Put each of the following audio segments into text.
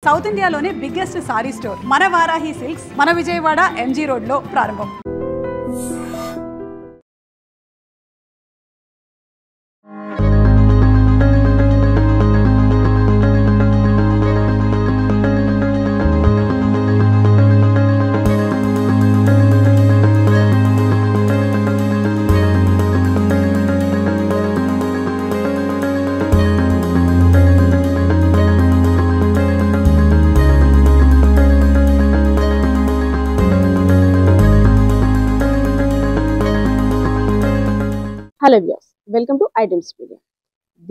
South ఇండియాలోనే biggest sorry store మన Varahi silks మన విజయవాడ ఎంజీ రోడ్ లో ప్రారంభం. Hello views, welcome to items media.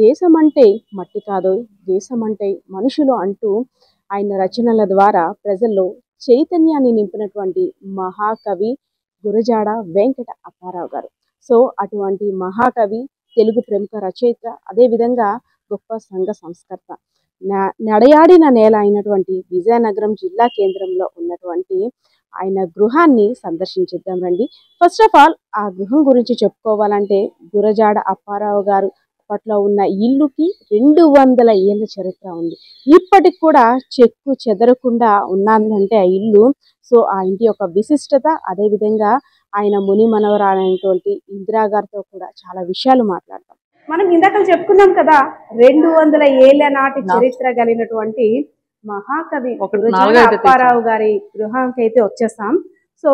దేశం అంటే మట్టి కాదు, దేశం అంటే మనుషులు అంటూ ఆయన రచనల ద్వారా ప్రజల్లో చైతన్యాన్ని నింపినటువంటి మహాకవి గురజాడ వెంకట అప్పారావు గారు. సో అటువంటి మహాకవి, తెలుగు ప్రముఖ రచయిత, అదేవిధంగా గొప్ప సంఘ సంస్కర్త. నడయాడిన నేల అయినటువంటి విజయనగరం జిల్లా కేంద్రంలో ఉన్నటువంటి ఆయన గృహాన్ని సందర్శించిద్దాం రండి. ఫస్ట్ ఆఫ్ ఆల్ ఆ గృహం గురించి చెప్పుకోవాలంటే గురజాడ అప్పారావు గారు అప్పట్లో ఉన్న ఇల్లుకి 200 ఏళ్ళ చరిత్ర ఉంది. ఇప్పటికి కూడా చెక్కు చెదరకుండా ఉన్నదంటే ఆ ఇల్లు. సో ఆ ఇంటి యొక్క విశిష్టత, అదేవిధంగా ఆయన ముని మనవరాలైనటువంటి ఇందిరా గారితో కూడా చాలా విషయాలు మాట్లాడతాం. మనం ఇందాక చెప్పుకున్నాం కదా, 200 ఏళ్ల నాటి చరిత్ర కలిగినటువంటి మహాకవి గురజాడ అప్పారావు గారి గృహానికి అయితే వచ్చేసాం. సో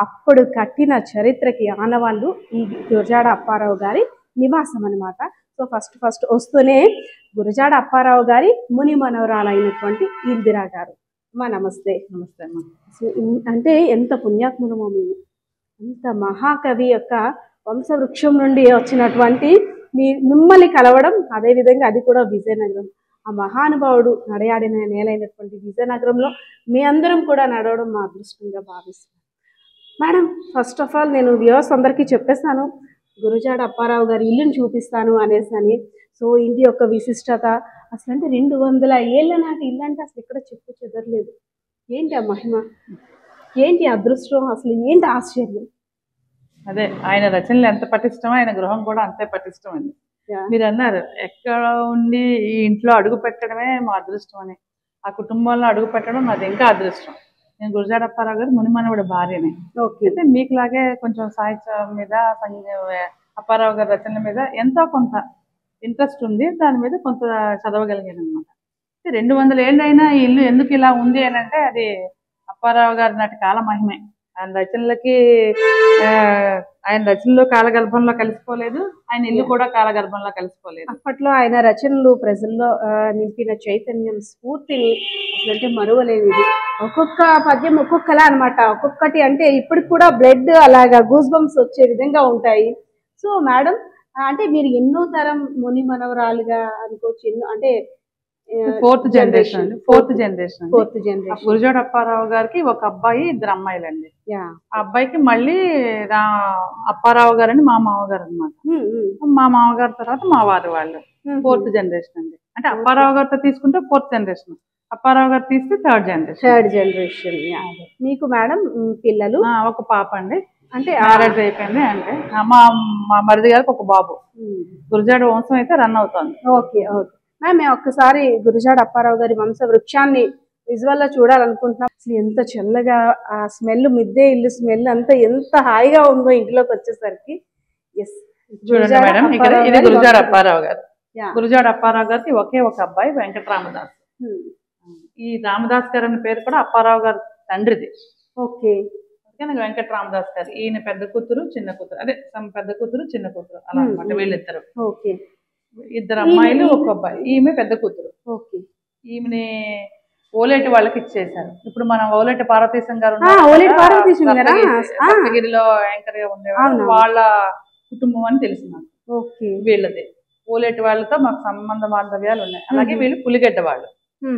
అప్పుడు కట్టిన చరిత్రకి ఆనవాళ్ళు ఈ గురజాడ అప్పారావు గారి నివాసం అన్నమాట. సో ఫస్ట్ వస్తూనే గురజాడ అప్పారావు గారి ముని మనవరాలైనటువంటి ఇందిరా గారు. నమస్తే. నమస్తే అమ్మా. సో అంటే ఎంత పుణ్యాత్ములమో మేము, అంత మహాకవి యొక్క వంశవృక్షం నుండి వచ్చినటువంటి మిమ్మల్ని కలవడం, అదేవిధంగా అది కూడా విజయనగరం. ఆ మహానుభావుడు నడయాడిన నేలైనటువంటి విజయనగరంలో మీ అందరం కూడా నడవడం మా అదృష్టంగా భావిస్తున్నాం. మేడం, ఫస్ట్ ఆఫ్ ఆల్ నేను వ్యూవర్స్ అందరికీ చెప్పేస్తాను, గురజాడ అప్పారావు గారి ఇల్లుని చూపిస్తాను అనేసి. సో ఇంటి యొక్క విశిష్టత అసలు అంటే 200 ఏళ్ళ నాటి ఇల్లు అంటే అసలు ఇక్కడ చెప్పు చెదరలేదు. ఏంటి ఆ మహిమ, ఏంటి అదృష్టం, అసలు ఏంటి ఆశ్చర్యం? అదే ఆయన రచనలు ఎంత పటిష్టమో ఆయన గృహం కూడా అంతే పటిష్టం అండి. మీరు అన్నారు ఎక్కడ ఉండి ఈ ఇంట్లో అడుగు పెట్టడమే మా అదృష్టం అని. ఆ కుటుంబంలో అడుగు పెట్టడం అది ఇంకా అదృష్టం. నేను గురజాడ అప్పారావు గారు ముని మనవడి భార్యనే. అయితే మీకులాగే కొంచెం సాహిత్యం మీద, అప్పారావు గారి రచనల మీద ఎంతో కొంత ఇంట్రెస్ట్ ఉంది. దాని మీద కొంత చదవగలిగాను అనమాట. 200 ఏళ్ళైనా ఈ ఇల్లు ఎందుకు ఇలా ఉంది అని అంటే అది అప్పారావు గారి నాటి కాల మహిమే. ఆయన రచనలకి ఆయన రచనలు కాలగర్భంలో కలిసిపోలేదు, ఆయన ఇల్లు కూడా కాలగర్భంలో కలిసిపోలేదు. అప్పట్లో ఆయన రచనలు ప్రజల్లో నింపిన చైతన్యం, స్ఫూర్తిని అసలు అంటే మరువలేనిది. ఒక్కొక్క పద్యం ఒక్కొక్కలా అనమాట. ఒక్కొక్కటి అంటే ఇప్పటికి కూడా బ్లడ్ అలాగా గూస్ బంప్స్ వచ్చే విధంగా ఉంటాయి. సో మేడం, అంటే మీరు ఎన్నో తరం ముని మనవరాలుగా అనుకోవచ్చు, ఎన్నో అంటే ఫోర్త్ జనరేషన్. గురజాడ అప్పారావు గారికి ఒక అబ్బాయి, 2 అమ్మాయిలండి. ఆ అబ్బాయికి మళ్ళీ అప్పారావు గారని మా మామగారు అనమాట. మా మామగారి తర్వాత మా వారి వాళ్ళు 4th జనరేషన్ అండి. అంటే అప్పారావు గారితో తీసుకుంటే 4th జనరేషన్, అప్పారావు గారు తీస్తే 3rd జనరేషన్. మీకు మేడం పిల్లలు? ఒక పాప అండి, అంటే మ్యారేజ్ అయిపోయింది. అంటే మా మరిది గారికి ఒక బాబు. గురజాడ వంశం అయితే రన్ అవుతుంది. ఓకే ఓకే మ్యామ్, మేము ఒక్కసారి గురజాడ అప్పారావు గారి వంశ వృక్షాన్ని విజువల్ లో చూడాలనుకుంటున్నాం. అసలు ఎంత చల్లగా ఆ స్మెల్, మిద్దే ఇల్లు స్మెల్ అంతా ఎంత హాయిగా ఉందో ఇంట్లోకి వచ్చేసరికి. చూడండి మేడం, ఇక్కడ ఇది గురజాడ అప్పారావు గారు. గురజాడ అప్పారావు గారికి ఒకే ఒక అబ్బాయి, వెంకటరామదాస్. ఈ రామదాస్ గారు అనే పేరు కూడా అప్పారావు గారు తండ్రిది. ఓకే, వెంకటరామదాస్ గారు. ఈయన పెద్ద కూతురు, చిన్న కూతురు, అదే పెద్ద కూతురు, చిన్న కూతురు అలా అనమాట వీళ్ళిద్దరు. ఓకే, 2 అమ్మాయిలు, ఒక అబ్బాయి. ఈమె పెద్ద కూతురు. ఓకే, ఈమెని ఓలేటి వాళ్ళకి ఇచ్చేసారు. ఇప్పుడు మనం ఓలేటి పార్వతీశం గారు గిరిలో యాంకర్ గా ఉండేవారు, వాళ్ళ కుటుంబం అని తెలిసి నాకు. వీళ్ళది ఓలేటి వాళ్ళతో మాకు సంబంధ బాంధవ్యాలు ఉన్నాయి. అలాగే వీళ్ళు పులిగడ్డ వాళ్ళు.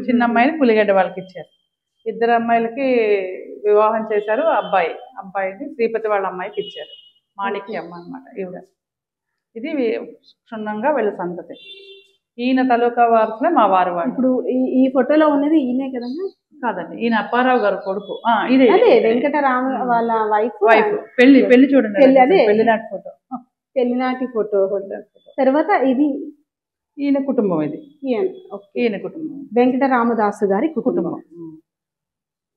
చిన్న అమ్మాయిని పులిగడ్డ వాళ్ళకి ఇచ్చారు. 2 అమ్మాయిలకి వివాహం చేశారు. అబ్బాయిని శ్రీపతి వాళ్ళ అమ్మాయికి ఇచ్చారు. మాణిక్య అమ్మ అనమాట ఈవిడ. ఇది క్షుణ్ణంగా వీళ్ళ సంతతి. ఈయన తలూకా వారసులే మా వారు వాళ్ళు. ఇప్పుడు ఈ ఫోటోలో ఉన్నది ఈయనే కదన్నా? కాదండి, ఈయన అప్పారావు గారు కొడుకు. ఇదే వెంకటరామ వాళ్ళ వైఫ్. పెళ్లి చూడండి, పెళ్లినాటి ఫోటో. పెళ్లినాటి ఫోటో. తర్వాత ఇది ఈయన కుటుంబం ఇది, ఈయన ఓకే. ఈయన కుటుంబం వెంకటరామదాసు గారి కుటుంబం. కుటుంబం.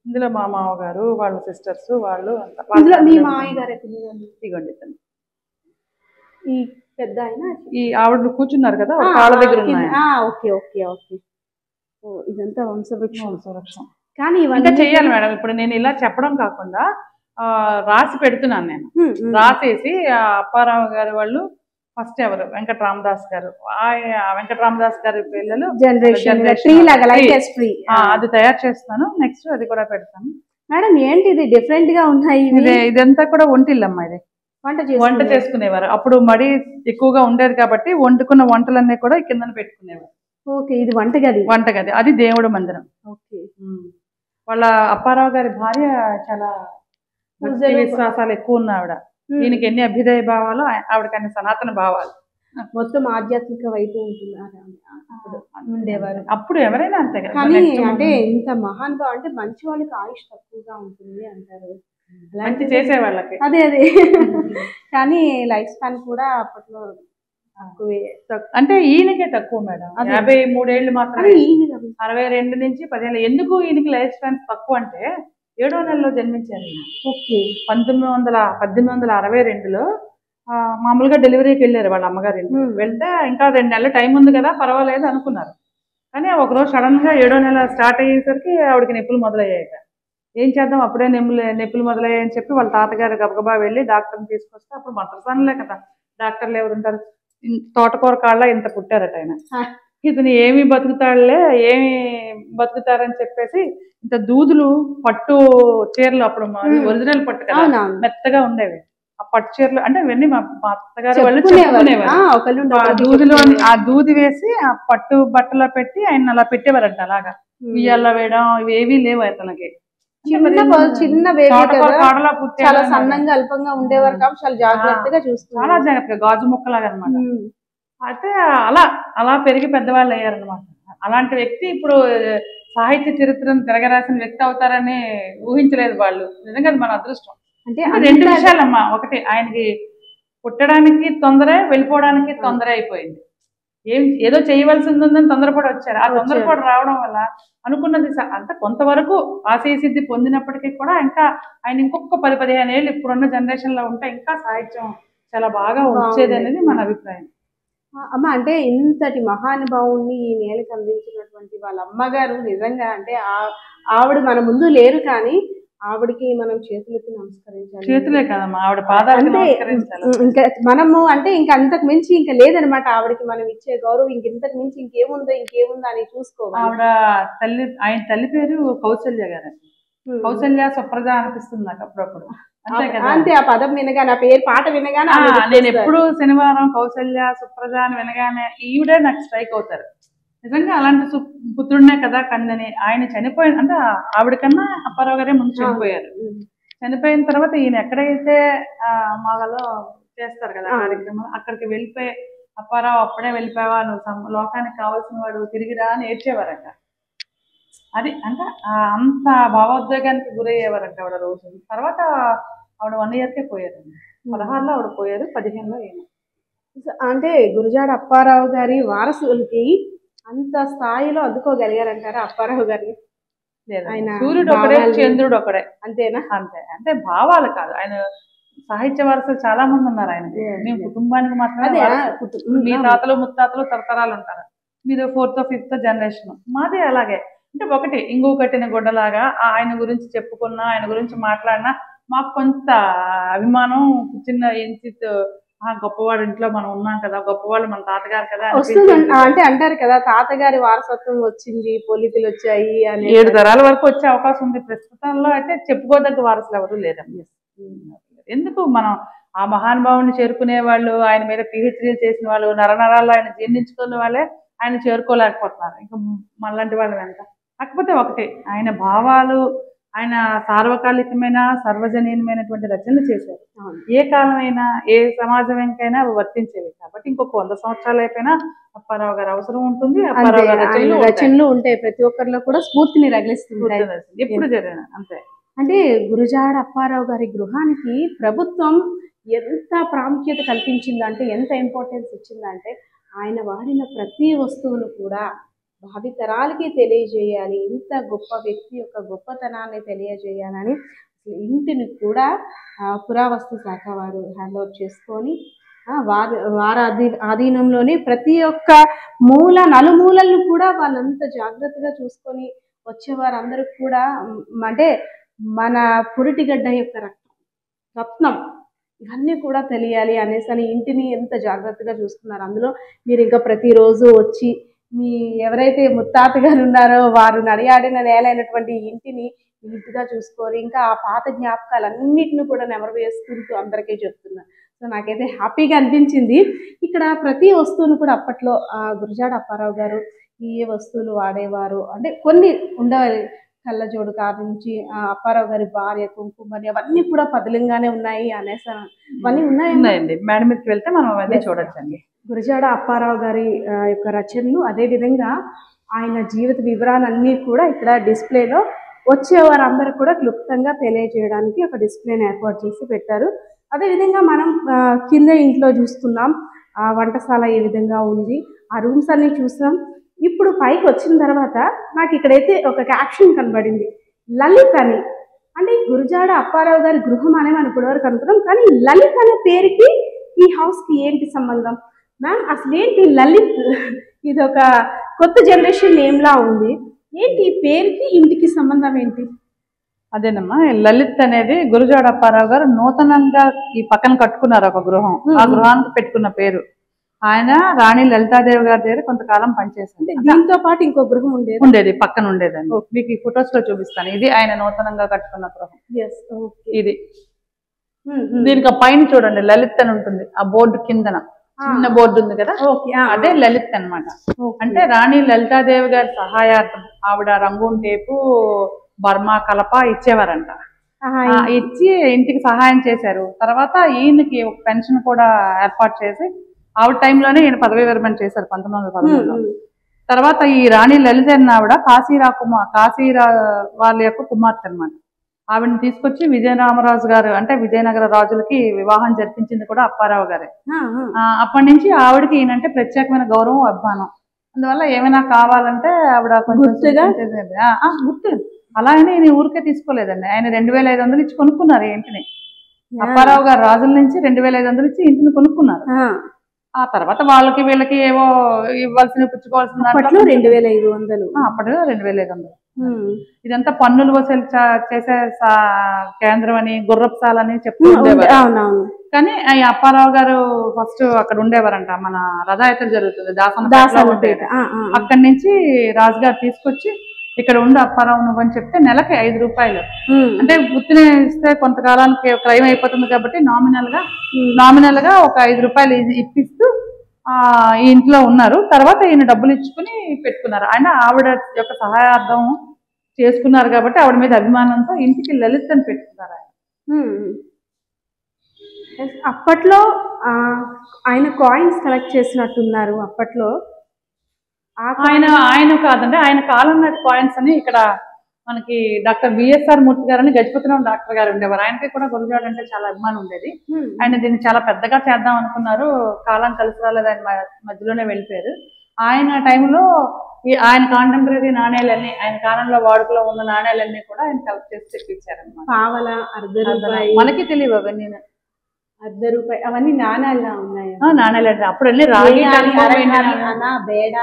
ఇందులో మా మామగారు, వాళ్ళ సిస్టర్స్, వాళ్ళు అంతా. ఇందులో మీ మామయ్య గారు ఎక్కడ ఉన్నారు? ఇదిగోండి ఇతను. ఈ పెద్ద ఆయన ఈ ఆవిడ కూర్చున్నారు కదా కాళ్ళ దగ్గర ఉన్నాయి. Okay okay okay. ఓ ఇదంతా వంశవృక్షం. సంరక్షణ కానీ ఇంకా ఇవన్నీ చెయ్యాలి మేడం. ఇప్పుడు నేను ఇలా చెప్పడం కాకుండా రాసి పెడుతున్నాను నేను. రాసేసి అప్పారావు గారు వాళ్ళు ఫస్ట్ ఎవరు వెంకటరామదాస్ గారు, వెంకటరామదాస్ గారి పిల్లలు జనరేషన్ అది తయారు చేస్తాను. నెక్స్ట్ అది కూడా పెడతాను. మేడం ఏంటి ఇది డిఫరెంట్ గా ఉన్నాయి? ఇదంతా కూడా వంటిల్లమ్మా. ఇది వంట చేసుకునేవారు. అప్పుడు మడి ఎక్కువగా ఉండేది కాబట్టి వండుకున్న వంటలన్నీ కూడా కింద పెట్టుకునేవారు. ఓకే, ఇది వంటగది. వంటగది, అది దేవుడు మందిరం. ఓకే. వాళ్ళ అప్పారావు గారి భార్య చాలా విశ్వాసాలు ఎక్కువ ఉన్న ఆవిడ. దీనికి ఎన్ని అభ్యుదయ భావాలు, ఆవిడకి అన్ని సనాతన భావాలు. మొత్తం ఆధ్యాత్మిక వైపు ఉంటున్నారు ఉండేవారు. అప్పుడు ఎవరైనా అంతే కదా. కానీ అంటే ఇంత మహానుభావం అంటే మంచి వాళ్ళకి ఆయుష్ తక్కువగా ఉంటుంది అంటారు. మంచి చేసే వాళ్ళకి అదే అదే కానీ లైఫ్ స్పాన్ కూడా అప్పట్లో తక్కువే. అంటే ఈయనకే తక్కువ మేడం. 53 ఏళ్ళు మాత్రమే. 62 నుంచి 10 ఏళ్ళు. ఎందుకు ఈయనకి లైఫ్ స్పాన్ తక్కువ అంటే 7వ నెలలో జన్మించారు. ఓకే. 1862లో మామూలుగా డెలివరీకి వెళ్ళారు వాళ్ళ అమ్మగారి ఇంటికి. వెళ్తే ఇంకా 2 నెలల టైం ఉంది కదా పర్వాలేదు అనుకున్నారు. కానీ ఒకరోజు సడన్ గా 7వ నెల స్టార్ట్ అయ్యేసరికి ఆవిడకి నొప్పులు మొదలయ్యాయి. ఏం చేద్దాం, అప్పుడే నొప్పులు మొదలయ్యాయని చెప్పి వాళ్ళ తాతగారు గబగబా వెళ్ళి డాక్టర్ని తీసుకొస్తే, అప్పుడు మంత్రసానులే కదా డాక్టర్లు ఎవరు ఉంటారు, తోటకూర కాళ్ళ ఇంత పుట్టారట ఆయన. ఇతను ఏమి బతుకుతాడులే, ఏమి బతుకుతారని చెప్పేసి ఇంత దూదులు పట్టు చీరలు, అప్పుడు ఒరిజినల్ పట్టు కదా మెత్తగా ఉండేవి ఆ పట్టు చీరలు. అంటే ఇవన్నీ మా అత్తగారు వాళ్ళు చెప్పుకునేవారు. దూదులు ఆ దూది వేసి ఆ పట్టు బట్టలో పెట్టి ఆయన అలా పెట్టేవారంట. అలాగా ఉయ్యాల వేయడం ఇవేవీ లేవు అతనికి. చిన్న కాడలా చాలా సన్నంగా అల్పంగా ఉండేవారు కాబట్టి చాలా జాగ్రత్తగా చూస్తున్నారు. చాలా జాగ్రత్తగా గాజు ముక్కలాగా అనమాట. అయితే అలా అలా పెరిగి పెద్దవాళ్ళు అయ్యారనమాట. అలాంటి వ్యక్తి ఇప్పుడు సాహిత్య చరిత్రను తిరగరాసిన వ్యక్తి అవుతారని ఊహించలేదు వాళ్ళు. నిజంగా అది మన అదృష్టం. అంటే 2 విషయాలమ్మా. ఒకటి, ఆయనకి పుట్టడానికి తొందరే, వెళ్ళిపోవడానికి తొందర అయిపోయింది. ఏదో చేయవలసింది ఉందని తొందరపడి వచ్చారు. ఆ తొందరపడి రావడం వల్ల అనుకున్నది అంత కొంతవరకు ఆశయ సిద్ధి పొందినప్పటికీ కూడా ఇంకా ఆయన ఇంకొక 10-15 ఏళ్ళు ఇప్పుడున్న జనరేషన్ లో ఉంటే ఇంకా సాహిత్యం చాలా బాగా వచ్చేది అనేది మన అభిప్రాయం. అమ్మ అంటే ఇంతటి మహానుభావుణ్ణి ఈ నేలకు అందించినటువంటి వాళ్ళ అమ్మగారు నిజంగా అంటే ఆవిడ మన ముందు లేరు, కానీ ఆవిడకి మనం చేతులెత్తి నమస్కరించాలి. చేతులే కదమ్మా, ఆవిడ పాదాలు నమస్కరించాలి. ఇంకా మనము అంటే ఇంకా అంతకు మించి ఇంకా లేదనమాట. ఆవిడకి మనం ఇచ్చే గౌరవం ఇంతకు మించి ఇంకేముందో అని చూసుకోవాలి. ఆవిడ తల్లి, ఆయన తల్లి పేరు కౌసల్య గారు. కౌసల్య సుప్రజ అనిపిస్తుంది నాకు అప్పుడప్పుడు. అంతే, ఆ పదం వినగానే, ఆ పేరు పాట వినగానే నేను ఎప్పుడు శనివారం కౌసల్య సుప్రజ అని వినగానే ఈవిడే నాకు స్ట్రైక్ అవుతారు. నిజంగా అలాంటి పుత్రుడినే కదా కందని. ఆయన చనిపోయిన అంటే ఆవిడ కన్నా అప్పారావు గారే ముందు చనిపోయారు. చనిపోయిన తర్వాత ఈయన ఎక్కడైతే మాలో చేస్తారు కదా కార్యక్రమాలు, అక్కడికి వెళ్ళిపోయి అప్పారావు అప్పుడే వెళ్ళిపోయావా, నువ్వు లోకానికి కావాల్సిన వాడు, తిరిగిరా అని ఏడ్చేవారట. అది అంటే అంత భావోద్వేగానికి గురయ్యేవారంట ఆవిడ రోజు. తర్వాత ఆవిడ 1 yearకే పోయారండి. 16లో ఆవిడ పోయారు, 15లో ఈయన. అంటే గురజాడ అప్పారావు గారి వారసులకి అంత స్థాయిలో అందుకోగలిగారంటారా అప్పారావు గారిని? ఆయన సూర్యుడు ఒకడే, చంద్రుడు ఒకడే. అంతేనా? అంతే. అంటే భావాలు కాదు. ఆయన సాహిత్య వారసులు చాలా మంది ఉన్నారు. ఆయన మేము కుటుంబానికి మాత్రమే, మీ తాతలు ముత్తాతలు తరతరాలు ఉంటారు. మీరు 4th or 5th జనరేషన్. మాది అలాగే. అంటే ఒకటి ఇంగు కట్టిన గుడ్డలాగా ఆయన గురించి చెప్పుకున్నా, ఆయన గురించి మాట్లాడినా మాకు కొంత అభిమానం, చిన్న ఎంచిత్ గొప్పవాడు ఇంట్లో మనం ఉన్నాం కదా, గొప్పవాళ్ళు మన తాతగారు కదా వస్తుంది. అంటే అంటారు కదా తాతగారి వారసత్వం వచ్చింది, పోలికలు వచ్చాయి అని. 7 తరాల వరకు వచ్చే అవకాశం ఉంది. ప్రస్తుతంలో అయితే చెప్పుకోదగ్గ వారసులు ఎవరు లేరమ్మా. ఎందుకు మనం ఆ మహానుభావుని చేరుకునే వాళ్ళు, ఆయన మీద PhDలు చేసిన వాళ్ళు, నరనరాల్లో ఆయన జీర్ణించుకునే వాళ్ళే ఆయన చేరుకోలేకపోతున్నారు. ఇంకా మళ్ళంటి వాళ్ళు ఎంత. కాకపోతే ఒకటి, ఆయన భావాలు, ఆయన సార్వకాలికమైన సర్వజనీయమైనటువంటి రచనలు చేశారు. ఏ కాలమైనా, ఏ సమాజంకైనా వర్తించేవి. కాబట్టి ఇంకొక 100 సంవత్సరాలు అయిపోయినా అప్పారావు గారు అవసరం ఉంటుంది. అప్పారావు గారి రచనలు ఉంటాయి. ప్రతి ఒక్కరిలో కూడా స్ఫూర్తిని రగిలిస్తుంది ఎప్పుడు జరిగిన. అంతే. అంటే గురజాడ అప్పారావు గారి గృహానికి ప్రభుత్వం ఎంత ప్రాముఖ్యత కల్పించిందంటే, ఎంత ఇంపార్టెన్స్ ఇచ్చిందంటే, ఆయన వాడిన ప్రతి వస్తువును కూడా భావితరాలకి తెలియజేయాలి, ఇంత గొప్ప వ్యక్తి యొక్క గొప్పతనాన్ని తెలియజేయాలని అసలు ఇంటిని కూడా పురావస్తు శాఖ వారు హ్యాండ్ ఓవర్ చేసుకొని వారి ఆధీనంలోనే ప్రతి ఒక్క నలుమూలలను కూడా వాళ్ళంత జాగ్రత్తగా చూసుకొని వచ్చేవారందరూ కూడా అంటే మన పురిటిగడ్డ యొక్క రత్నం ఇవన్నీ కూడా తెలియాలి అనేసి అని ఇంటిని ఎంత జాగ్రత్తగా చూస్తున్నారు. అందులో మీరు ఇంకా ప్రతిరోజు వచ్చి మీ ఎవరైతే ముత్తాత గారు ఉన్నారో వారు నడియాడిన నేలైనటువంటి ఇంటిని నీట్గా చూసుకొని ఇంకా ఆ పాత జ్ఞాపకాలన్నిటిని కూడా నెమరు వేసుకుంటూ అందరికీ చెప్తున్నారు. సో నాకైతే హ్యాపీగా అనిపించింది. ఇక్కడ ప్రతి వస్తువును కూడా అప్పట్లో గురజాడ అప్పారావు గారు ఏ వస్తువులు వాడేవారు అంటే కొన్ని ఉండేవారు. కళ్ళజోడు కాడ నుంచి అప్పారావు గారి భార్య కుంకుమని అవన్నీ కూడా పదిలంగానే ఉన్నాయి అనేసి అవన్నీ ఉన్నాయండి. మేడం మీదకి వెళ్తే మనం అవన్నీ చూడొచ్చండి. గురజాడ అప్పారావు గారి యొక్క రచనలు అదేవిధంగా ఆయన జీవిత వివరాలన్నీ కూడా ఇక్కడ డిస్ప్లేలో వచ్చేవారందరూ కూడా క్లుప్తంగా తెలియజేయడానికి ఒక డిస్ప్లేని ఏర్పాటు చేసి పెట్టారు. అదేవిధంగా మనం కింద ఇంట్లో చూస్తున్నాం వంటశాల ఏ విధంగా ఉంది, ఆ రూమ్స్ అన్ని చూసాం. ఇప్పుడు పైకి వచ్చిన తర్వాత నాకు ఇక్కడైతే ఒక క్యాప్షన్ కనబడింది, లలిత్ అని. అంటే గురజాడ అప్పారావు గారి గృహం అనే మనం ఇప్పటివరకు అనుకున్నాం, కానీ లలిత్ అనే పేరుకి ఈ హౌస్కి ఏంటి సంబంధం మ్యామ్? అసలు ఏంటి లలిత్? ఇది ఒక కొత్త జనరేషన్ నేమ్లా ఉంది. ఏంటి ఈ పేరుకి ఇంటికి సంబంధం ఏంటి? అదేనమ్మా, లలిత్ అనేది గురజాడ అప్పారావు గారు నూతనంగా ఈ పక్కన కట్టుకున్నారు ఒక గృహం. ఆ గృహానికి పెట్టుకున్న పేరు. ఆయన రాణి లలితాదేవి గారి దగ్గర కొంతకాలం పనిచేసింది. దీంతో పాటు ఇంకో గృహం ఉండేది పక్కన ఉండేదండి. మీకు ఈ ఫొటోస్ లో చూపిస్తాను. ఇది ఆయన నూతనంగా కట్టుకున్న గృహం. ఇది దీనికి పైన చూడండి లలిత్ అని ఉంటుంది. ఆ బోర్డు కిందన చిన్న బోర్డు ఉంది కదా, అదే లలిత్ అన్నమాట. అంటే రాణి లలితాదేవి గారి సహాయార్థం ఆవిడ రంగూన్ టేపు బర్మా కలప ఇచ్చేవారంట. ఇచ్చి ఇంటికి సహాయం చేశారు. తర్వాత ఈయనకి ఒక పెన్షన్ కూడా ఏర్పాటు చేసి ఆవిడ టైంలోనే ఈయన పదవీ విరమణ చేశారు 1913లో. తర్వాత ఈ రాణి లలిత అన్న ఆవిడ కాశీరా వాళ్ళ యొక్క కుమార్తె అనమాట. ఆవిడని తీసుకొచ్చి విజయరామరాజు గారు అంటే విజయనగర రాజులకి వివాహం జరిపించింది కూడా అప్పారావు గారే. అప్పటి నుంచి ఆవిడకి ఈయనంటే ప్రత్యేకమైన గౌరవం అభిమానం. అందువల్ల ఏమైనా కావాలంటే ఆవిడ గుర్తు అలా అని ఈయన ఊరికే తీసుకోలేదండి. ఆయన 2500 ఇచ్చి కొనుక్కున్నారు ఇంటిని. అప్పారావు గారు రాజుల నుంచి 2500 ఇచ్చి ఇంటిని కొనుక్కున్నారు. ఆ తర్వాత వాళ్ళకి వీళ్ళకి ఏవో ఇవ్వాల్సిన పుచ్చుకోవాల్సిన అప్పట్లో 2500. అప్పట్లో 2500. ఇదంతా పన్నులు వసూలు చేసే కేంద్రం అని గుర్రపుసాలని చెప్తూ ఉండేవారు. కానీ ఈ అప్పారావు గారు ఫస్ట్ అక్కడ ఉండేవారంట. మన రథయాత్ర జరుగుతుంది దాసనపేట, అక్కడి నుంచి రాజుగారు తీసుకొచ్చి ఇక్కడ ఉండి అప్పారావు నువ్వు అని చెప్తే నెలకి 5 రూపాయలు అంటే గుర్తునే ఇస్తే కొంతకాలానికి క్రైమ్ అయిపోతుంది కాబట్టి నామినల్ గా ఒక 5 రూపాయలు ఇప్పిస్తూ ఈ ఇంట్లో ఉన్నారు. తర్వాత ఈయన డబ్బులు ఇచ్చుకుని పెట్టుకున్నారు. ఆయన ఆవిడ యొక్క సహాయార్థం చేసుకున్నారు కాబట్టి ఆవిడ మీద అభిమానంతో ఇంటికి లలిత్ అని పెట్టుకున్నారు ఆయన. అప్పట్లో ఆయన కాయిన్స్ కలెక్ట్ చేసినట్టున్నారు. అప్పట్లో ఆయన కాదండి, ఆయన కాలం నాటి కాయిన్స్ అని ఇక్కడ మనకి డాక్టర్ బిఎస్ఆర్ మూర్తి గారు అని గజపతిరావు డాక్టర్ గారు ఉండేవారు. ఆయనకి కూడా గురజాడ అంటే చాలా అభిమానం ఉండేది. ఆయన దీన్ని చాలా పెద్దగా చేద్దాం అనుకున్నారు. కాలం కలిసి రాలేదు, ఆయన మధ్యలోనే వెళ్ళిపోయారు. ఆయన టైంలో ఆయన కాంటెంపరీ నాణ్యాలన్నీ ఆయన కాలంలో వాడుకలో ఉన్న నాణ్యాలన్నీ కూడా ఆయన కలెక్ట్ చేసి తెప్పించారనమాట. పావల, అర్ధ రూపాయి, మనకి తెలియవు అవన్నీ. అర్ధ రూపాయి అవన్నీ నాణ్యాలుగా ఉన్నాయి. నాణ్యాలు అంటే అప్పుడు వెళ్ళి రాగి బేడ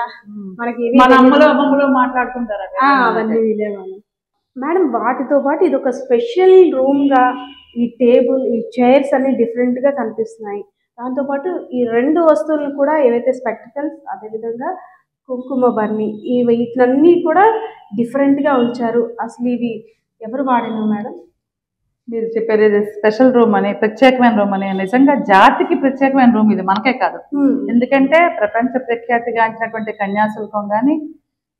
మనకి మన అమ్మలో మాట్లాడుకుంటారు అవన్నీ వినేవాళ్ళు. మేడం వాటితో పాటు ఇది ఒక స్పెషల్ రూమ్ గా ఈ టేబుల్ ఈ చైర్స్ అన్ని డిఫరెంట్ గా కనిపిస్తున్నాయి. దాంతోపాటు ఈ 2 వస్తువులను కూడా ఏవైతే స్పెక్టికల్స్ అదేవిధంగా కుంకుమ బర్ని వీటినన్నీ కూడా డిఫరెంట్ గా ఉంచారు. అసలు ఇవి ఎవరు వాడినా మేడం? మీరు చెప్పేది స్పెషల్ రూమ్ అని, ప్రత్యేకమైన రూమ్ అని. నిజంగా జాతికి ప్రత్యేకమైన రూమ్ ఇది, మనకే కాదు. ఎందుకంటే ప్రపంచ ప్రఖ్యాతిగాంచినటువంటి కన్యాశుల్కం గాని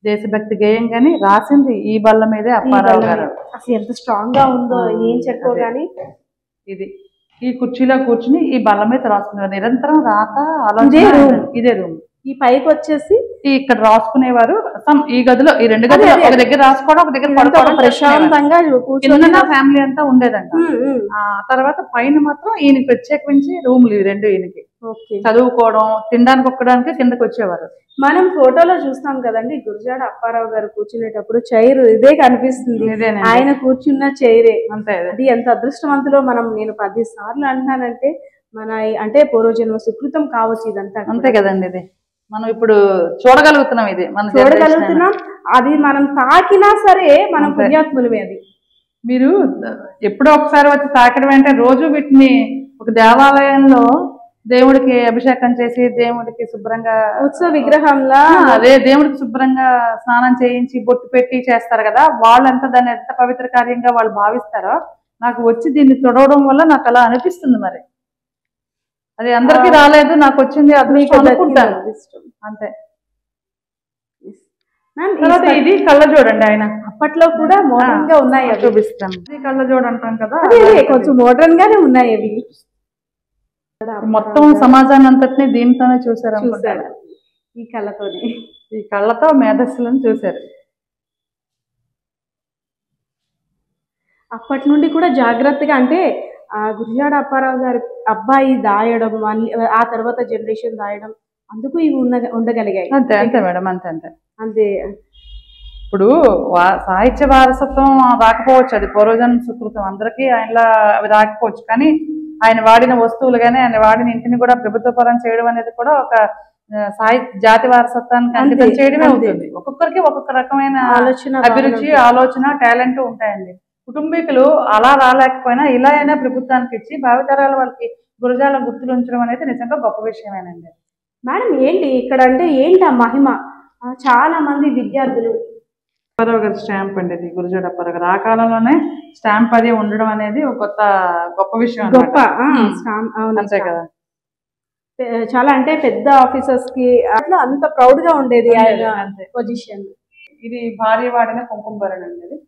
దేశభక్తి గేయం గాని రాసింది ఈ బల్ల మీదే అప్పారావు గారు. అసలు ఎంత స్ట్రాంగ్ గా ఉందో ఏం చెప్పుకోగాని. ఇది ఈ కుర్చీలో కూర్చుని ఈ బల్ల మీద రాసుకునేవారు. నిరంతరం రాత ఆలోచన. ఇదే రూమ్. ఈ పైకి వచ్చేసి ఇక్కడ రాసుకునేవారు. ఈ గదిలో ఈ 2 గదులు ఒక దగ్గర రాసుకోవడం, ఒక దగ్గర పడుకోవడం, ప్రశాంతంగా ఫ్యామిలీ అంతా ఉండేదంట. ఆ తర్వాత పైన మాత్రం ఈయనకి ప్రత్యేకించి రూములు ఇవి 2 ఈయనకి. ఓకే. చదువుకోవడం, తినడానికి ఒక్కడానికి కిందకి వచ్చేవారు. మనం ఫోటోలో చూస్తాం కదండి, గురజాడ అప్పారావు గారు కూర్చునేటప్పుడు చైర్ ఇదే కనిపిస్తుంది, ఇదేనండి. ఆయన కూర్చున్న చైరే. అంతే. అది ఎంత అదృష్టవంతులో మనం, నేను 10 సార్లు అంటున్నానంటే మన అంటే పూర్వజన్మ సుకృతం కావచ్చు ఇదంతా. అంతే కదండి. ఇది మనం ఇప్పుడు చూడగలుగుతున్నాం, ఇది మనం చూడగలుగుతున్నాం. అది మనం తాకినా సరే మనం అంతే. పుణ్యాత్ములమే. అది మీరు ఎప్పుడో ఒకసారి వచ్చి తాకడం అంటే రోజు వీటిని ఒక దేవాలయంలో దేవుడికి అభిషేకం చేసి దేవుడికి శుభ్రంగా ఉత్సవ విగ్రహంలా అదే దేవుడికి శుభ్రంగా స్నానం చేయించి బొట్టు పెట్టి చేస్తారు కదా, వాళ్ళంతా దాన్ని ఎంత పవిత్ర కార్యంగా వాళ్ళు భావిస్తారో, నాకు వచ్చి దీన్ని తొడవడం వల్ల నాకు అలా అనిపిస్తుంది. మరి అది అందరికీ రాలేదు, నాకు వచ్చింది అదృష్టం అనుకుంటాను. అంతే. తర్వాత ఇది కళ్ళ చూడండి, ఆయన అప్పట్లో కూడా మోడర్న్ గా ఉన్నాయి, చూపిస్తాను. ఇది కళ్ళ చూడ అంటాం కదా, కొంచెం మోడర్న్ గానే ఉన్నాయి అవి. మొత్తం సమాజాన్ని అంతటిని దీంతోనే చూసారు. ఈ కళ్ళతోనే, ఈ కళ్ళతో మేధస్సులను చూశారు. అప్పటి నుండి కూడా జాగ్రత్తగా, అంటే ఆ గురజాడ అప్పారావు గారి అబ్బాయి దాయడం, ఆ తర్వాత జనరేషన్ దాయడం, అందుకు ఇవి ఉండగలిగాయి. అంతే అంతే మేడం, అంతే అంతే అంతే. ఇప్పుడు సాహిత్య వారసత్వం రాకపోవచ్చు, అది పూర్వజన్మ సుకృతం, అందరికీ ఆయనలా అవి రాకపోవచ్చు, కానీ ఆయన వాడిన వస్తువులు కానీ ఆయన వాడిన ఇంటిని కూడా ప్రభుత్వ పరం చేయడం అనేది కూడా ఒక సాహిత్య జాతి వారసత్వానికి అంకితం చేయడమే అవుతుంది. ఒక్కొక్కరికి ఒక్కొక్క రకమైన ఆలోచన, అభిరుచి, ఆలోచన, టాలెంట్ ఉంటాయండి. కుటుంబీకులు అలా రాలేకపోయినా ఇలా అయినా ప్రభుత్వానికి ఇచ్చి భావితరాల వాళ్ళకి గురజాల గుర్తులు ఉంచడం అనేది నిజంగా గొప్ప విషయమేనండి. మేడం ఏంటి ఇక్కడ అంటే ఏంటి ఆ మహిమ? చాలా మంది విద్యార్థులు అప్పారావు గారి స్టాంప్ అండి ఇది, గురజాడ అప్పారావు గారు. ఆ కాలంలోనే స్టాంప్ అది ఉండడం అనేది ఒక గొప్ప విషయం. గొప్ప స్టాంప్, అంతే కదా. చాలా అంటే పెద్ద ఆఫీసర్స్ కి అట్లా అంత ప్రౌడ్ గా ఉండేది ఆయన పొజిషన్. ఇది భార్య వాడిన కుంకుమ భరణి అండి.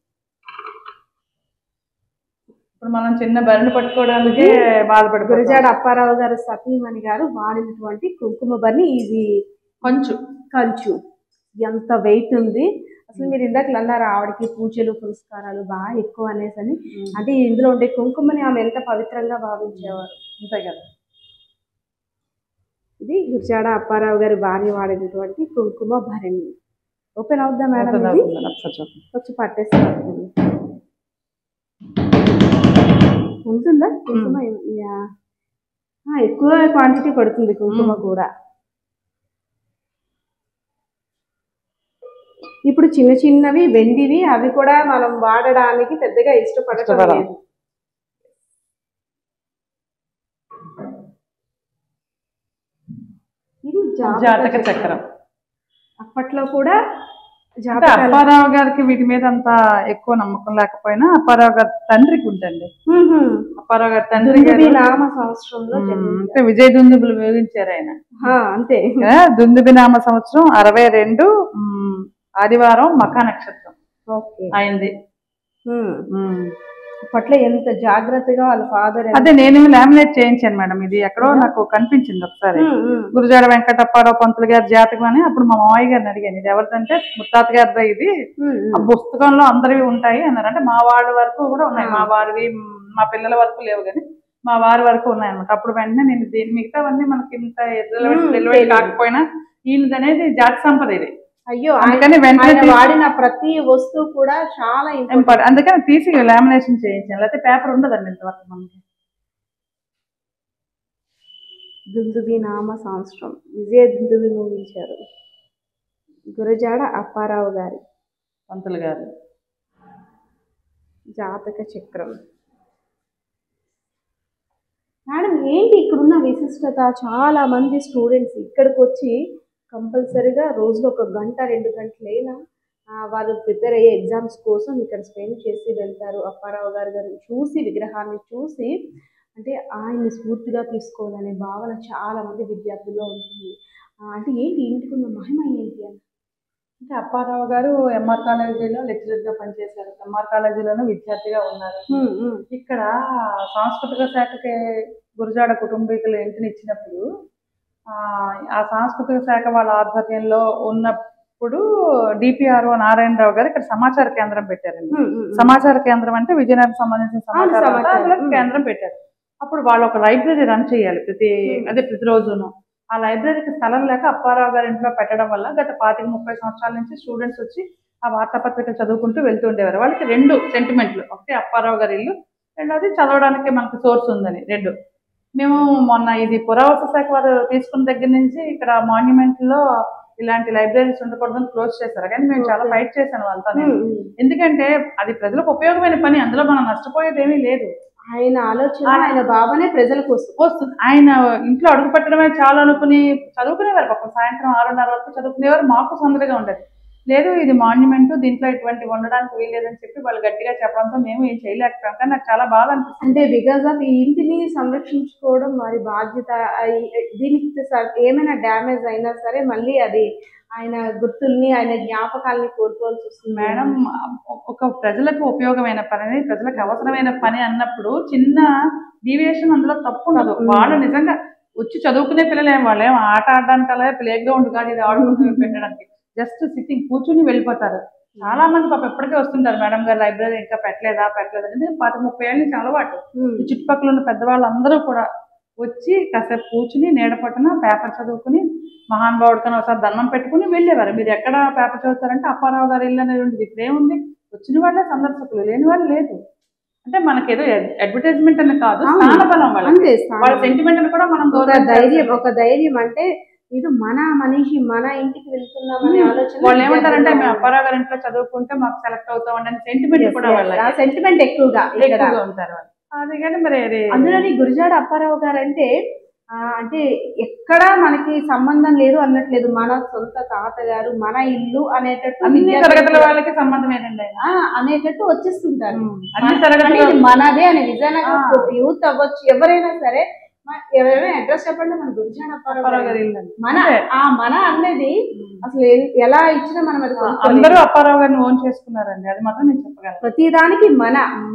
ఇప్పుడు మనం చిన్న భరణి పట్టుకోవడానికి బాధపడి, గురజాడ అప్పారావు గారు సతీమణి గారు వాడినటువంటి కుంకుమ భరణి. ఇది కంచు ఎంత వెయిట్ ఉంది అసలు. మీరు ఇందాక అన్నారు ఆవిడకి పూజలు పురస్కారాలు బాగా ఎక్కువ అనేసి అని, అంటే ఇందులో ఉండే కుంకుమని ఆమె ఎంత పవిత్రంగా భావించేవారు. అంతే కదా. ఇది గురజాడ అప్పారావు గారి భార్య వాడినటువంటి కుంకుమ భరణి. ఓపెన్ అవుద్దా మేడం? వచ్చి పట్టేస్తుంది, ఉంటుందా కుంకుమ? ఎక్కువ క్వాంటిటీ పడుతుంది కుంకుమ కూడా. ఇప్పుడు చిన్న చిన్నవి వెండివి, అవి కూడా మనం వాడడానికి పెద్దగా ఇష్టపడటం లేదు. ఇది జాతక చక్రం. అప్పట్లో కూడా అప్పారావు గారికి వీటి మీద అంత ఎక్కువ నమ్మకం లేకపోయినా అప్పారావు గారి తండ్రికి ఉంటుంది. అప్పారావు గారి తండ్రి నామ సంవత్సరంలో అంటే విజయ దుందుబులు వేయించారు ఆయన. అంతే. దుందుబి నామ సంవత్సరం 62 ఆదివారం మఖా నక్షత్రం అయింది. అప్పట్లో ఎంత జాగ్రత్తగా వాళ్ళ ఫాదర్. అదే నేను లామినేట్ చేయించాను మేడం. ఇది ఎక్కడో నాకు కనిపించింది ఒకసారి, గురజాడ వెంకటప్పారావు పంతులు గారి జాతకం అని. అప్పుడు మా మామయ్య గారిని అడిగాను, ఇది ఎవరిదంటే ముత్తాత గారిదా ఇది, ఆ పుస్తకంలో అందరివి ఉంటాయి అన్నారు. అంటే మా వాళ్ళ వరకు కూడా ఉన్నాయి, మా వారివి మా పిల్లల వరకు లేవు కానీ మా వారి వరకు ఉన్నాయన్నమాట. అప్పుడు వెంటనే నేను దీని మిగతావన్నీ మనకి ఇంత ఎర్రలెట్ కాకపోయినా ఈయనది అనేది జాతి సంపద ఇది. అయ్యో, అందుకని వాడిన ప్రతి వస్తువు కూడా చాలా ఇంపార్టెంట్. అందుకని తీసి లామినేషన్ చేయించాను, లేకపోతే పేపర్ ఉండదండి ఇంతవరకు మనకి. దుందుబి నామ సంవత్సరం విజయ దుందుబి ముగించారు గురజాడ అప్పారావు గారి పంతులు గారు. జాతక చక్రం. మేడం ఏంటి ఇక్కడున్న విశిష్టత? చాలా మంది స్టూడెంట్స్ ఇక్కడికి వచ్చి కంపల్సరీగా రోజులో 1 గంట 2 గంటలైనా వాళ్ళు ప్రిపేర్ అయ్యే ఎగ్జామ్స్ కోసం ఇక్కడ స్పెండ్ చేసి వెళ్తారు. అప్పారావు గారిని చూసి, విగ్రహాన్ని చూసి, అంటే ఆయన్ని స్ఫూర్తిగా తీసుకోవాలనే భావన చాలా మంది విద్యార్థుల్లో ఉంటుంది. అంటే ఏంటి ఇంటికి ఉన్న మహిమ ఏంటి అని అంటే అప్పారావు గారు ఎంఆర్ కాలేజీలో లెక్చరర్గా పనిచేశారు. ఎంఆర్ కాలేజీలోనే విద్యార్థిగా ఉన్నారు. ఇక్కడ సాంస్కృతిక శాఖకి గురజాడ కుటుంబీకులు ఇంటిని ఇచ్చినప్పుడు ఆ సాంస్కృతిక శాఖ వాళ్ళ ఆధ్వర్యంలో ఉన్నప్పుడు డిపిఆర్ఓ నారాయణరావు గారు ఇక్కడ సమాచార కేంద్రం పెట్టారండి. సమాచార కేంద్రం అంటే విజయనగరం సంబంధించిన సమాచార కేంద్రం పెట్టారు. అప్పుడు వాళ్ళు ఒక లైబ్రరీ రన్ చేయాలి ప్రతిరోజును. ఆ లైబ్రరీకి స్థలం లేక అప్పారావు గారి ఇంట్లో పెట్టడం వల్ల గత 25-30 సంవత్సరాల నుంచి స్టూడెంట్స్ వచ్చి ఆ వార్తాపత్రికలు చదువుకుంటూ వెళ్తూ ఉండేవారు. వాళ్ళకి 2 సెంటిమెంట్లు, ఒకటి అప్పారావు గారి ఇల్లు, రెండోది చదవడానికి మనకు సోర్స్ ఉందని 2. మేము మొన్న ఇది పురావస్తు శాఖ వారు తీసుకున్న దగ్గర నుంచి ఇక్కడ మాన్యుమెంట్లో ఇలాంటి లైబ్రరీస్ ఉండకూడదని క్లోజ్ చేశారు. కానీ మేము చాలా ఫైట్ చేశాను వాళ్ళతో. ఎందుకంటే అది ప్రజలకు ఉపయోగమైన పని, అందులో మనం నష్టపోయేది ఏమీ లేదు. ఆయన ఆలోచన, ఆయన భావనే ప్రజలకు వస్తుంది. ఆయన ఇంట్లో అడుగు పెట్టడమే చాలా అనుకుని చదువుకునేవారు. పాపం సాయంత్రం 6:30 వరకు చదువుకునేవారు. మాకు సందడిగా ఉండేది. లేదు ఇది మాన్యుమెంట్, దీంట్లో ఇటువంటి ఉండడానికి వీల్లేదని చెప్పి వాళ్ళు గట్టిగా చెప్పడంతో మేము ఏం చేయలేకపోయాం. కానీ నాకు చాలా బాధ అనిపిస్తుంది. అంటే బికాస్ ఆఫ్ ఈ ఇంటిని సంరక్షించుకోవడం వారి బాధ్యత. దీనికి ఏమైనా డ్యామేజ్ అయినా సరే మళ్ళీ అది ఆయన గుర్తుల్ని, ఆయన జ్ఞాపకాలని కోల్పోవాల్సి వస్తుంది. మేడం, ఒక ప్రజలకు ఉపయోగమైన పని, ప్రజలకు అవసరమైన పని అన్నప్పుడు చిన్న డీవియేషన్ అందులో తప్పు ఉండదు. వాళ్ళు నిజంగా వచ్చి చదువుకునే పిల్లలు వాళ్ళేం ఆట ఆడడానికి అలా ప్లే గ్రౌండ్ కాదు ఇది ఆడుకుని పెట్టడానికి. జస్ట్ సిట్టింగ్ కూర్చుని వెళ్ళిపోతారు. చాలా మంది పాప ఎప్పటికే వస్తుంటారు, మేడం గారు లైబ్రరీ ఇంకా పెట్టలేదా అంటే 30 ఏళ్ళ నుంచి అలవాటు. చుట్టుపక్కల ఉన్న పెద్దవాళ్ళందరూ కూడా వచ్చి కాసేపు కూర్చుని నీడ పట్టున పేపర్ చదువుకుని మహానుభావుడికని ఒకసారి దండం పెట్టుకుని వెళ్ళేవారు. మీరు ఎక్కడ పేపర్ చదువుతారంటే అప్పారావు గారి ఇల్లు అనేది ఉంటుంది. ఇప్పుడు ఏముంది, వచ్చిన వాళ్ళే సందర్శకులు, లేని వాళ్ళు లేదు. అంటే మనకేదో అడ్వర్టైజ్మెంట్ అని కాదు, స్థానబలం వాళ్ళ సెంటిమెంట్ అని కూడా మనం ఒక ధైర్యం అంటే ఇది మన మనిషి, మన ఇంటికి వెళ్తున్నామనే ఆలోచన. వాళ్ళు ఏమంటారంటే మేము అప్పారావు గారి ఇంట్లో చదువుకుంటే మాకు సెలెక్ట్ అవుతామండి అని సెంటిమెంట్ కూడా సెంటిమెంట్ ఎక్కువగా ఉంటారు. అది కానీ మరి అందులోని గురజాడ అప్పారావు గారు అంటే అంటే ఎక్కడా మనకి సంబంధం లేదు అన్నట్లేదు. మన సొంత తాతగారు, మన ఇల్లు అనేటట్టు అన్ని తరగతుల వాళ్ళకి సంబంధం ఏంటండి అనేటట్టు వచ్చేస్తుంటారు. అన్ని తరగతులు మనదే అని విజయనగరం యూత్ అవ్వచ్చు, ఎవరైనా సరే ఎవరైనా అడ్రస్ చెప్పండి మన గురజాడ అప్పారావు గారి ఇల్లు. మన అనేది అసలు ఎలా ఇచ్చినా మనం అది అందరూ అప్పారావు గారిని ఓన్ చేసుకున్నారండి, అది మాత్రం నేను చెప్పగలను. ప్రతిదానికి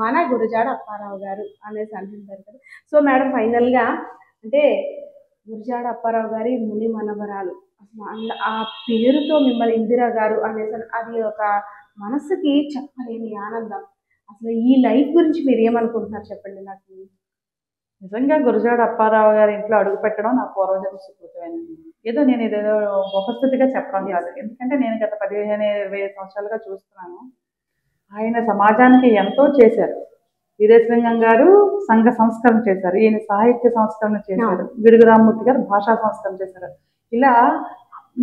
మన గురజాడ అప్పారావు గారు అనేసి అంటుంటారు కదా. సో మేడం, ఫైనల్ గా అంటే గురజాడ అప్పారావు గారి ముని మనవరాలు, అసలు ఆ పేరుతో మిమ్మల్ని ఇందిరా గారు అనేసి అది ఒక మనసుకి చెప్పలేని ఆనందం. అసలు ఈ లైఫ్ గురించి మీరు ఏమనుకుంటున్నారు చెప్పండి నాకు. నిజంగా గురజాడ అప్పారావు గారి ఇంట్లో అడుగు పెట్టడం నా పూర్వజన్మ సుకృతమైనది. ఏదో నేను ఇదేదో గొప్పస్థితిగా చెప్పడం కాదు, ఎందుకంటే నేను గత 15-20 సంవత్సరాలుగా చూస్తున్నాను. ఆయన సమాజానికి ఎంతో చేశారు. వీరేశలింగం గారు సంఘ సంస్కరణ చేశారు, ఈయన సాహిత్య సంస్కరణ చేశారు, గిడుగు రామ్మూర్తి గారు భాషా సంస్కరణ చేశారు. ఇలా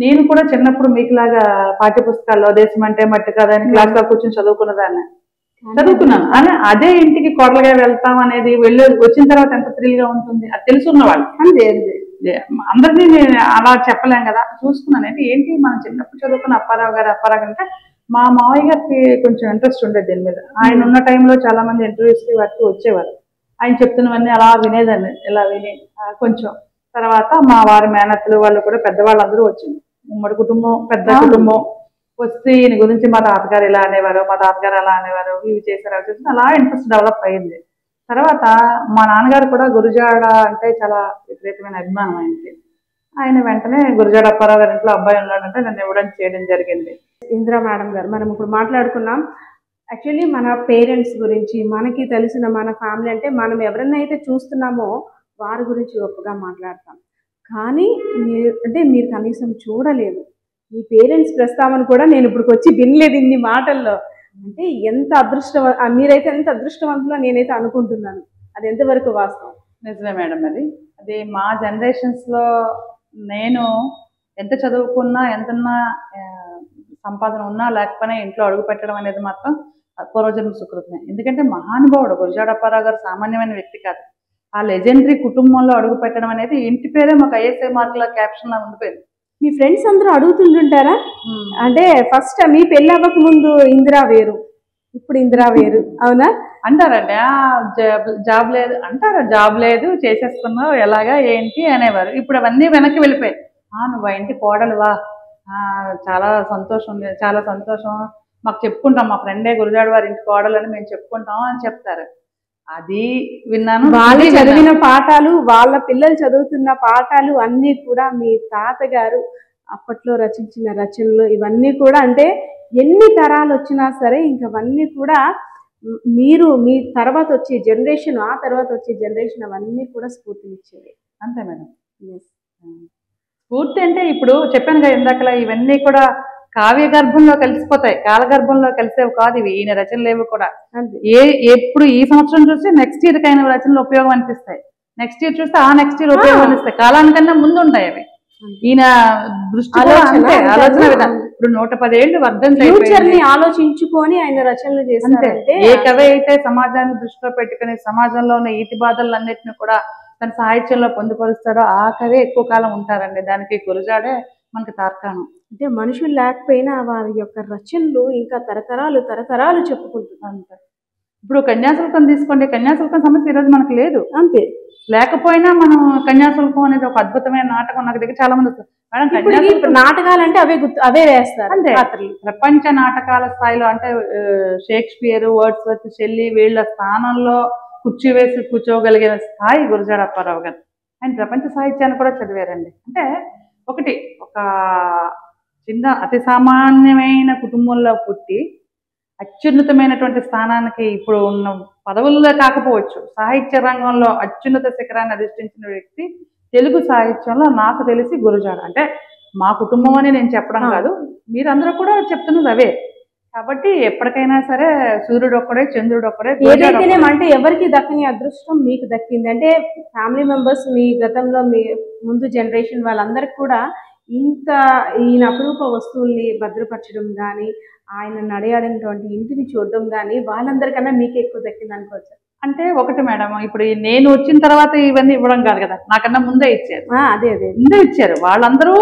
నేను కూడా చిన్నప్పుడు మీకులాగా పాఠ్య పుస్తకాల్లో దేశం అంటే మట్టి కాదని క్లాస్లో కూర్చొని చదువుకున్నాను. అని అదే ఇంటికి కోడలుగా వెళ్తాం అనేది వచ్చిన తర్వాత ఎంత థ్రిల్ గా ఉంటుంది అది తెలుసున్న వాళ్ళు. అందరినీ నేను అలా చెప్పలేం కదా, చూసుకున్నాను. అయితే ఏంటి మనం చిన్నప్పుడు చదువుకున్న అప్పారావు గారు అంటే మా మావయ్య గారికి కొంచెం ఇంట్రెస్ట్ ఉండేది దీని మీద. ఆయన ఉన్న టైంలో చాలా మంది ఇంటర్వ్యూస్కి వాటికి వచ్చేవారు. ఆయన చెప్తున్నవన్నీ అలా వినేదాన్ని, ఇలా విని కొంచెం తర్వాత మా వారి మేనత్తలు వాళ్ళు కూడా పెద్దవాళ్ళందరూ వచ్చింది. ఉమ్మడి కుటుంబం, పెద్ద కుటుంబం వస్తే ఈయన గురించి మా తాతగారు ఇలా అనేవారు, మా తాతగారు అలా అనేవారు, ఇవి చేశారు అవి చేసి అలా ఇంట్రెస్ట్ డెవలప్ అయ్యింది. తర్వాత మా నాన్నగారు కూడా గురజాడ అంటే చాలా విపరీతమైన అభిమానం ఆయనకి. ఆయన వెంటనే గురజాడ అప్పారావు గారి ఇంట్లో అబ్బాయి ఉన్నాడంటే నన్ను ఇవ్వడం చేయడం జరిగింది. ఇందిరా మేడం గారు, మనం ఇప్పుడు మాట్లాడుకున్నాం యాక్చువల్లీ మన పేరెంట్స్ గురించి, మనకి తెలిసిన మన ఫ్యామిలీ అంటే మనం ఎవరైనా అయితే చూస్తున్నామో వారి గురించి గొప్పగా మాట్లాడతాం. కానీ మీరు కనీసం చూడలేదు, మీ పేరెంట్స్ ప్రస్తావన కూడా నేను ఇప్పుడు వచ్చి వినలేదు ఇన్ని మాటల్లో. అంటే ఎంత మీరైతే ఎంత అదృష్టవంతులో నేనైతే అనుకుంటున్నాను. అది ఎంతవరకు వాస్తవం? నిజమే మేడం, అది మా జనరేషన్స్లో నేను ఎంత చదువుకున్నా ఎంతన్నా సంపాదన ఉన్నా లేకపోయినా ఇంట్లో అడుగు పెట్టడం అనేది మాత్రం పూర్వజన్మ సుకృతమే. ఎందుకంటే మహానుభావుడు గురజాడ అప్పారావు గారు సామాన్యమైన వ్యక్తి కాదు. ఆ లెజెండరీ కుటుంబంలో అడుగు పెట్టడం అనేది ఇంటి పేరే మాకు ఐఎస్ఐ మార్కుల క్యాప్షన్ ఉండిపోయింది. మీ ఫ్రెండ్స్ అందరూ అడుగుతుంటుంటారా అంటే ఫస్ట్ మీ పెళ్ళి అవ్వక ముందు ఇందిరా వేరు, ఇప్పుడు ఇందిరా వేరు, అవునా? అంటారండి. జాబ్ లేదు అంటారా, జాబ్ లేదు చేసేసుకున్నావు ఎలాగా ఏంటి అనేవారు. ఇప్పుడు అవన్నీ వెనక్కి వెళ్ళిపోయాయి. నువ్వు ఇంటి కోడలువా, చాలా సంతోషం, చాలా సంతోషం, మాకు చెప్పుకుంటాం, మా ఫ్రెండే గురజాడ వారి ఇంటి కోడలని మేము చెప్పుకుంటాం అని చెప్తారు. అది విన్నాను. వాళ్ళు చదివిన పాఠాలు, వాళ్ళ పిల్లలు చదువుతున్న పాఠాలు అన్నీ కూడా మీ తాతగారు అప్పట్లో రచించిన రచనలు ఇవన్నీ కూడా అంటే ఎన్ని తరాలు వచ్చినా సరే ఇంకవన్నీ కూడా మీరు మీ తర్వాత వచ్చే జనరేషన్, ఆ తర్వాత వచ్చే జనరేషన్ అవన్నీ కూడా స్ఫూర్తినిచ్చేవి. అంతే మేడం. స్ఫూర్తి అంటే ఇప్పుడు చెప్పాను కదా ఇందాకలా, ఇవన్నీ కూడా కావ్య గర్భంలో కలిసిపోతాయి, కాలగర్భంలో కలిసేవి కాదు ఇవి. ఈయన రచనలు కూడా ఎప్పుడు ఈ సంవత్సరం చూస్తే నెక్స్ట్ ఇయర్ అయిన రచనలు ఉపయోగం అనిపిస్తాయి, నెక్స్ట్ ఇయర్ చూస్తే ఆ నెక్స్ట్ ఇయర్ ఉపయోగం అనిపిస్తాయి, కాలానికన్నా ముందు ఉంటాయి అవి. ఈయన దృష్టి ఆలోచన విధానం. ఇప్పుడు 110 ఏళ్ళు వర్ధంతి ఆలోచించుకొని ఆయన రచనలు చేస్తారంటే, ఏ కవి అయితే సమాజాన్ని దృష్టిలో పెట్టుకుని సమాజంలో ఉన్న ఈతి బాధలన్నిటిని కూడా తన సాహిత్యంలో పొందుపరుస్తాడో ఆ కవే ఎక్కువ కాలం ఉంటారండి. దానికి గురజాడే మనకి తార్కాణం. అంటే మనుషులు లేకపోయినా వారి యొక్క రచనలు ఇంకా తరతరాలు చెప్పుకుంటున్నారు. ఇప్పుడు కన్యాశుల్కం తీసుకోండి, కన్యాశుల్కం సమస్య ఈరోజు మనకు లేదు. అంతే, లేకపోయినా మనం కన్యాశుల్కం అనేది ఒక అద్భుతమైన నాటకం. నాకు దగ్గర చాలా మంది వస్తారు మేడం నాటకాలంటే అవే వేస్తారు. అంతే, ప్రపంచ నాటకాల స్థాయిలో అంటే షేక్స్పియర్, వర్డ్స్వర్త్, షెల్లీ వీళ్ళ స్థానంలో కుర్చీ వేసి కూర్చోగలిగిన స్థాయి గురజాడ అప్పారావు గారు. ఆయన ప్రపంచ సాహిత్యాన్ని కూడా చదివారండి. అంటే ఒక చిన్న అతి సామాన్యమైన కుటుంబంలో పుట్టి అత్యున్నతమైనటువంటి స్థానానికి, ఇప్పుడు ఉన్న పదవుల్లో కాకపోవచ్చు, సాహిత్య రంగంలో అత్యున్నత శిఖరాన్ని అధిష్ఠించిన వ్యక్తి తెలుగు సాహిత్యంలో నాకు తెలిసి గురజాడ. అంటే మా కుటుంబం అని నేను చెప్పడం కాదు, మీరందరూ కూడా చెప్తున్నది అవే. కాబట్టి ఎప్పటికైనా సరే సూర్యుడు ఒక్కడే, చంద్రుడు ఒక్కడే. అంటే ఎవరికి దక్కని అదృష్టం మీకు దక్కింది. అంటే ఫ్యామిలీ మెంబర్స్, మీ గతంలో మీ ముందు జనరేషన్ వాళ్ళందరికీ కూడా ఈయన అపురూప వస్తువుల్ని భద్రపరచడం కానీ, ఆయన నడయాడినటువంటి ఇంటిని చూడడం కానీ వాళ్ళందరికన్నా మీకే ఎక్కువ దక్కింది అనుకోవచ్చు. అంటే ఒకటి మేడం, ఇప్పుడు నేను వచ్చిన తర్వాత ఇవన్నీ ఇవ్వడం కాదు కదా, నాకన్నా ముందే ఇచ్చారు. అదే ముందే ఇచ్చారు. వాళ్ళందరూ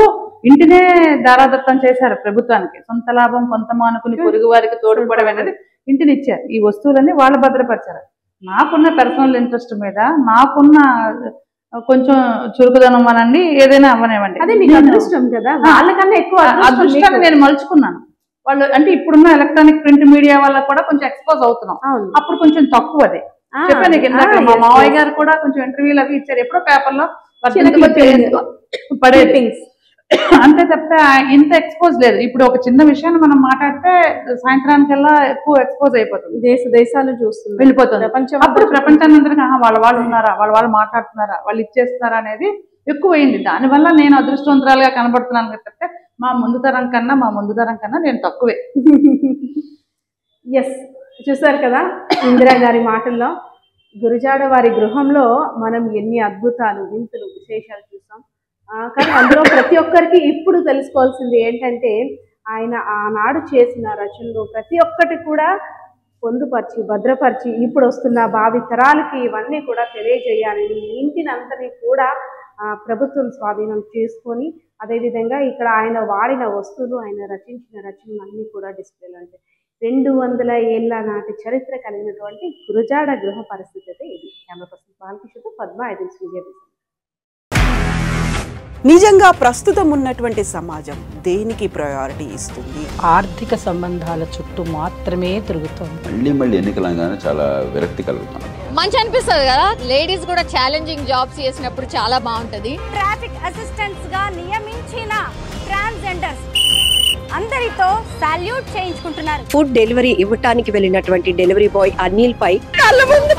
ఇంటినే దారాదత్తం చేశారు ప్రభుత్వానికి. సొంత లాభం కొంత మానుకుని పొరుగు వారికి తోడ్పడడం అనేది ఇంటిని ఇచ్చారు. ఈ వస్తువులన్నీ వాళ్ళు భద్రపరిచారు. నాకున్న పర్సనల్ ఇంట్రెస్ట్ మీద, నాకున్న కొంచెం చురుకుదనం అనండి, ఏదైనా అవ్వనివ్వండి, అదే మీకు అదృష్టం కదా, వాళ్ళకన్నా ఎక్కువ అదృష్టాన్ని నేను మలుచుకున్నాను. వాళ్ళు అంటే ఇప్పుడున్న ఎలక్ట్రానిక్ ప్రింట్ మీడియా వల్ల కూడా కొంచెం ఎక్స్పోజ్ అవుతున్నాం. అప్పుడు కొంచెం తక్కువ. అదే చెప్పాను ఇందాక, మా మావయ్య గారు కూడా కొంచెం ఇంటర్వ్యూలు అవి ఇచ్చారు. ఎప్పుడో పేపర్లో పడేది అంతే తప్పితే ఇంత ఎక్స్పోజ్ లేదు. ఇప్పుడు ఒక చిన్న విషయాన్ని మనం మాట్లాడితే సాయంత్రానికల్లా ఎక్కువ ఎక్స్పోజ్ అయిపోతుంది, దేశాలు చూస్తుంది, వెళ్ళిపోతుంది. అప్పుడు ప్రపంచాన్ని అందరికీ వాళ్ళు ఉన్నారా, వాళ్ళు మాట్లాడుతున్నారా, వాళ్ళు ఇచ్చేస్తున్నారా అనేది ఎక్కువైంది. దానివల్ల నేను అదృష్టవంతురాలుగా కనబడుతున్నాను తప్పితే మా ముందు తరం కన్నా నేను తక్కువే. ఎస్, చూసారు కదా ఇందిరా గారి మాటల్లో. గురజాడ వారి గృహంలో మనం ఎన్ని అద్భుతాలు, వింతలు, విశేషాలు చూసాం. కానీ అందులో ప్రతి ఒక్కరికి ఇప్పుడు తెలుసుకోవాల్సింది ఏంటంటే, ఆయన ఆనాడు చేసిన రచనలు ప్రతి ఒక్కటి కూడా పొందుపరిచి భద్రపరిచి ఇప్పుడు వస్తున్న భావి తరాలకి ఇవన్నీ కూడా తెలియజేయాలి. ఇంటిని అంతని కూడా ప్రభుత్వం స్వాధీనం చేసుకొని, అదేవిధంగా ఇక్కడ ఆయన వాడిన వస్తువులు, ఆయన రచించిన రచనలు అన్నీ కూడా డిస్ప్లేలో ఉంటాయి. 200 ఏళ్ల నాటి చరిత్ర కలిగినటువంటి గురజాడ గృహ పరిస్థితి అయితే ఇది. కెమెరా పర్సన్ బాలకృష్ణతో పద్మ, ఐడెన్స్ మీడియా. నిజంగా ప్రస్తుతం ఉన్నటువంటి సమాజం దేనికి ప్రయారిటీ ఇస్తుంది? ఆర్థిక సంబంధాల చుట్టూ మాత్రమే తిరుగుతుంది. మళ్ళీ ఎన్నికలంగానే చాలా విరక్తి కలుగుతుంది. మంచి అనిపిస్తుంది కదా, లేడీస్ కూడా ఛాలెంజింగ్ జాబ్స్ చేసినప్పుడు చాలా బాగుంటది. ట్రాఫిక్ అసిస్టెంట్స్ గా నియమించిన ట్రాన్స్జెండర్స్ అందరితో సాల్యూట్ చేయించుకుంటున్నారు. ఫుడ్ డెలివరీ ఇవ్వటానికి వెళ్ళినటువంటి డెలివరీ బాయ్ అనిల్ పై కళ్ళ ముందు